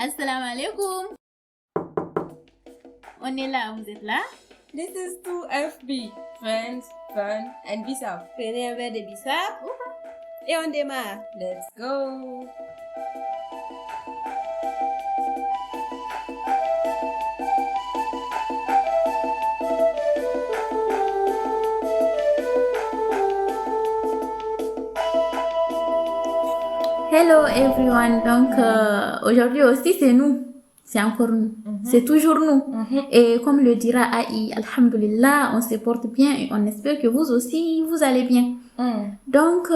Assalamu alaikum. On est là, vous êtes là? This is 2FB, Friends, Fun and Bissap. Prenez un verre de bissap et on démarre. Let's go! Hello everyone. Donc aujourd'hui aussi c'est nous. C'est encore nous. C'est toujours nous. Et comme le dira Aïe, alhamdulillah, on se porte bien et on espère que vous aussi, vous allez bien. Donc,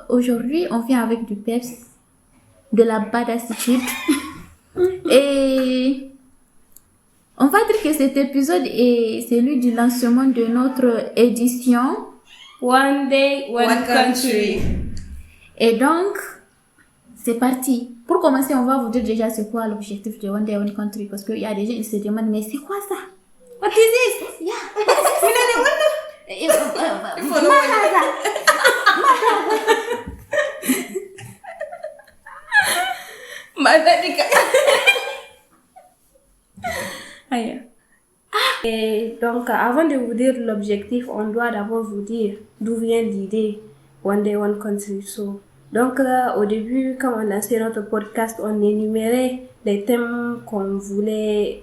aujourd'hui, on vient avec du peps, de la badassitude. Et on va dire que cet épisode est celui du lancement de notre édition One day, one country. Et donc, c'est parti. Pour commencer, on va vous dire déjà c'est quoi l'objectif de One Day One Country. Parce qu'il y a des gens qui se demandent, mais c'est quoi ça? What is this? Yeah. Et donc, avant de vous dire l'objectif, on doit d'abord vous dire d'où vient l'idée One Day, One Country. Donc, au début, quand on a lancé notre podcast, on énumérait les thèmes qu'on voulait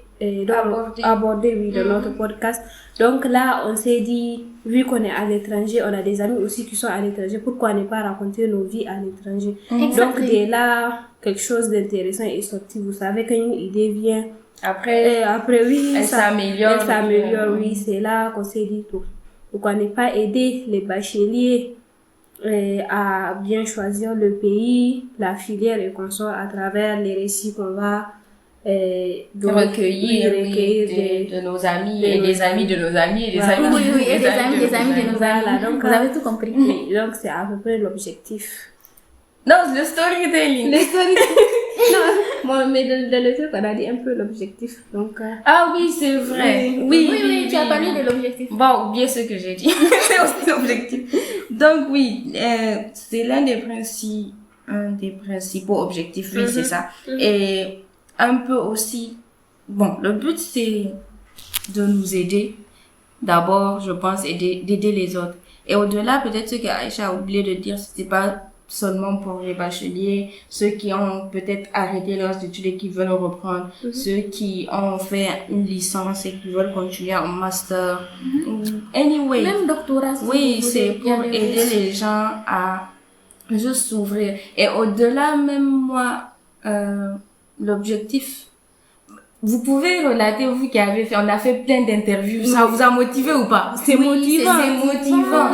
aborder dans notre podcast. Donc là, on s'est dit, vu qu'on est à l'étranger, on a des amis aussi qui sont à l'étranger, pourquoi ne pas raconter nos vies à l'étranger? Donc, dès là, quelque chose d'intéressant est sorti. Vous savez, quand une idée vient, après oui, elle s'améliore. Oui, c'est là qu'on s'est dit tout. Pourquoi ne pas aider les bacheliers à bien choisir le pays, la filière et consorts à travers les récits qu'on va recueillir de nos amis et des amis de nos amis et des amis des amis de nos amis. Donc, vous avez tout compris. Donc, c'est à peu près l'objectif. Non, c'est le storytelling. Non, mais dans le truc, on a dit un peu l'objectif. Donc, ah oui, c'est vrai. Oui, tu as parlé de l'objectif. Bon, oubliez ce que j'ai dit. C'est aussi l'objectif. Donc oui, c'est un des principaux objectifs, oui, c'est ça. Et un peu aussi, bon, le but c'est de nous aider. D'abord, je pense, d'aider les autres. Et au-delà, peut-être ce qu'Aïcha a oublié de dire, c'était pas seulement pour les bacheliers, ceux qui ont peut-être arrêté leurs études et qui veulent reprendre, ceux qui ont fait une licence et qui veulent continuer en master. Anyway. Même doctorat. Oui, c'est pour aider les gens à juste s'ouvrir. Et au-delà, même moi, l'objectif, vous pouvez relater, vous qui avez fait, on a fait plein d'interviews, ça vous a motivé ou pas? C'est motivant.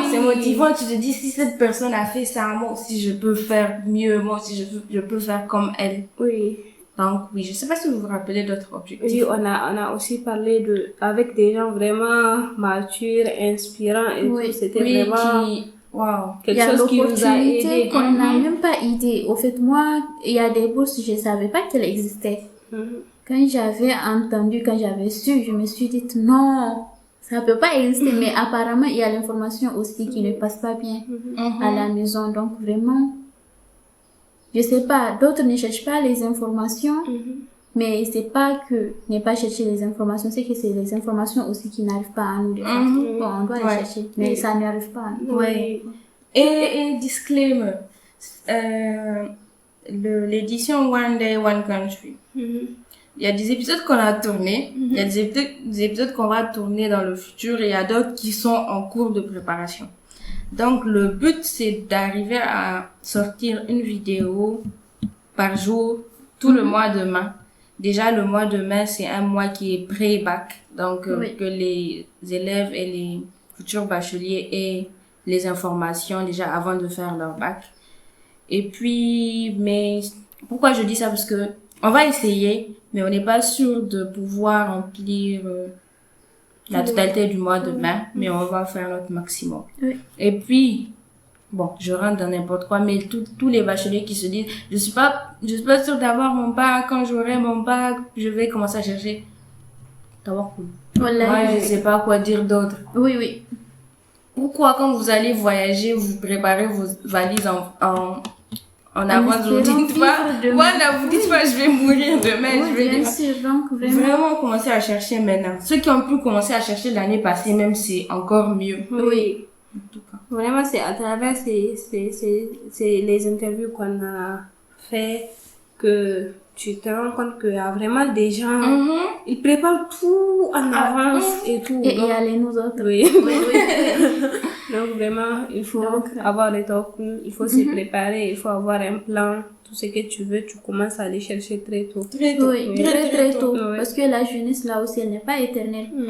C'est motivant. Tu te dis, si cette personne a fait ça, moi aussi je peux faire mieux, moi aussi je peux faire comme elle. Oui. Donc oui, je sais pas si vous vous rappelez d'autres objectifs. Oui, on a aussi parlé avec des gens vraiment matures, inspirants et tout. C'était vraiment quelque chose qui nous a aidé. Qu'on n'a même pas idée. Au fait, moi, il y a des bourses, je savais pas qu'elles existaient. Quand j'avais entendu, quand j'avais su, je me suis dit non, ça peut pas exister. Mais apparemment, il y a l'information aussi qui ne passe pas bien à la maison. Donc vraiment, je sais pas, d'autres ne cherchent pas les informations, mais c'est pas que ne pas chercher les informations, c'est que c'est les informations aussi qui n'arrivent pas à nous. Bon, on doit les chercher, mais ça n'arrive pas à nous. Et disclaimer, l'édition One Day, One Country. Il y a des épisodes qu'on a tournés, il y a des épisodes qu'on va tourner dans le futur et il y a d'autres qui sont en cours de préparation. Donc, le but, c'est d'arriver à sortir une vidéo par jour, tout le mois de mai. Déjà, le mois de mai, c'est un mois qui est pré-bac. Donc, que les élèves et les futurs bacheliers aient les informations déjà avant de faire leur bac. Et puis, mais pourquoi je dis ça? Parce que on va essayer, mais on n'est pas sûr de pouvoir remplir la totalité du mois de mai, mais on va faire notre maximum. Et puis, bon, je rentre dans n'importe quoi, mais tous les bacheliers qui se disent, je suis pas sûre d'avoir mon bac, quand j'aurai mon bac, je vais commencer à chercher. D'avoir cool. Moi, je sais pas quoi dire d'autre. Oui. Pourquoi, quand vous allez voyager, vous préparez vos valises en avance, vous dites pas, voilà, vous dites pas, je vais mourir demain, Oui, je vais bien sûr, donc vraiment. commencer à chercher maintenant. Ceux qui ont pu commencer à chercher l'année passée, même, c'est encore mieux. Oui. En tout cas. Vraiment, c'est à travers les interviews qu'on a fait que tu te rends compte qu'il y a vraiment des gens, ils préparent tout en avance et tout. Et allez nous autres. Oui. Oui. Donc vraiment, il faut avoir le temps, il faut se préparer, il faut avoir un plan. Tout ce que tu veux, tu commences à aller chercher très tôt. Très tôt. Oui, très tôt. Oui. Parce que la jeunesse, là aussi, elle n'est pas éternelle. Le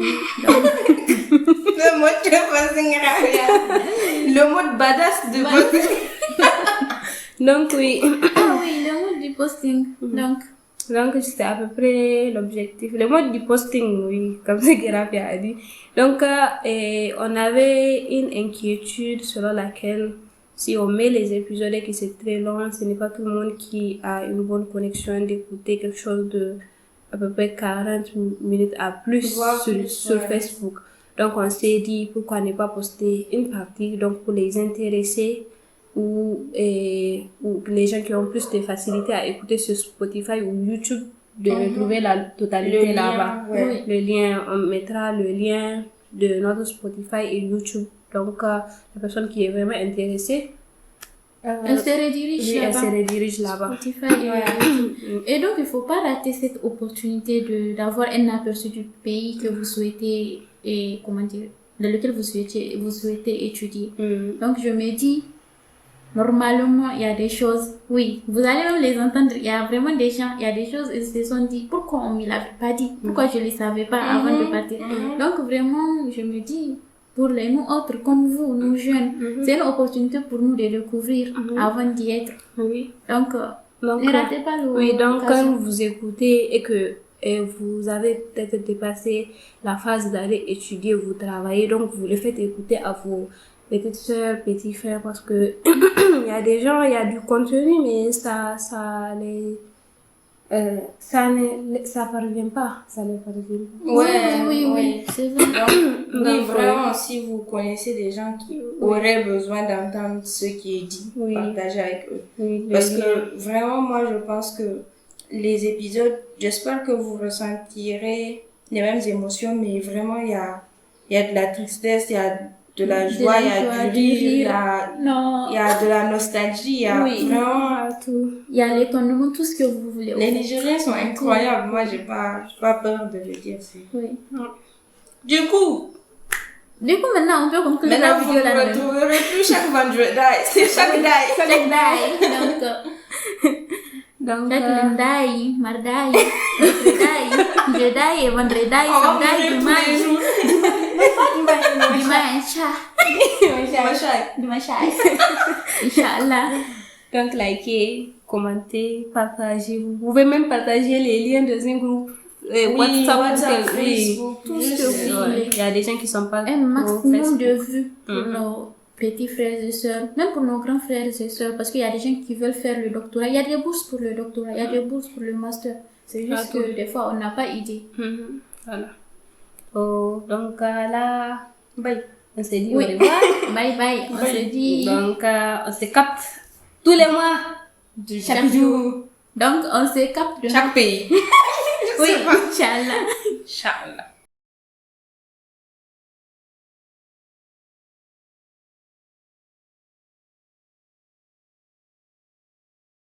mode de posting, le mode badass de posting. Donc oui. Ah oui, le mode du posting. Donc c'était à peu près l'objectif. Le mode du posting, oui, comme ce que Rafia a dit. Donc on avait une inquiétude selon laquelle si on met les épisodes et que c'est très long, ce n'est pas tout le monde qui a une bonne connexion d'écouter quelque chose de à peu près 40 minutes à plus sur Facebook. Donc on s'est dit pourquoi ne pas poster une partie donc pour les intéressés ou les gens qui ont plus de facilité à écouter sur Spotify ou YouTube de retrouver la totalité là-bas. Ouais. Le lien, on mettra le lien de notre Spotify et YouTube. Donc la personne qui est vraiment intéressée, Elle se redirige elle là-bas. se redirige là-bas. Spotify et YouTube. Et donc, il ne faut pas rater cette opportunité d'avoir un aperçu du pays que vous souhaitez et comment dire, dans lequel vous souhaitez étudier. Donc, je me dis, normalement, il y a des choses, oui, vous allez même les entendre, il y a vraiment des gens, il y a des choses, ils se sont dit, pourquoi on ne me l'avait pas dit? Pourquoi je ne les savais pas avant de partir? Donc, vraiment, je me dis, pour les nous autres, comme vous, nous jeunes, c'est une opportunité pour nous de découvrir avant d'y être. Oui. Donc, ne ratez pas le. Oui, donc quand vous écoutez et que vous avez peut-être dépassé la phase d'aller étudier, vous travaillez, donc vous le faites écouter à vos petites sœurs, petits frères, parce que il y a des gens, il y a du contenu, mais ça parvient pas, ça ne parvient pas. Oui, c'est vrai. Oui, vraiment, si vous connaissez des gens qui auraient besoin d'entendre ce qui est dit, partagez avec eux. Oui, Parce que vraiment, moi, je pense que les épisodes, j'espère que vous ressentirez les mêmes émotions, mais vraiment, il y a de la tristesse, il y a de la joie, il y a du rire, il y a de la nostalgie, il y a vraiment tout. Il y a l'étonnement, tout ce que vous voulez. Les Nigériens sont incroyables, moi, j'ai pas peur de le dire. Oui. Du coup, maintenant, on peut conclure la vous vidéo ne là. me retrouverez plus chaque vendredi, c'est chaque day. Donc, lundi, mardi, mercredi, jeudi, vendredi, samedi, dimanche. Inch'Allah. Donc, likez, commentez, partagez. Vous pouvez même partager les liens de un groupe. WhatsApp, Facebook, tout ce que vous voulez. Il y a des gens qui sont pas Un maximum de vues pour nos petits frères et sœurs, même pour nos grands frères et sœurs, parce qu'il y a des gens qui veulent faire le doctorat. Il y a des bourses pour le doctorat, il y a des bourses pour le master. C'est juste que des fois, on n'a pas idée. Voilà. Donc là, bye. On se dit au Oui. revoir. Bye. On se dit. Donc, on se capte tous les mois. Chaque jour. Donc, on se capte de Chaque pays. Oui, Inch'Allah. Inch'Allah.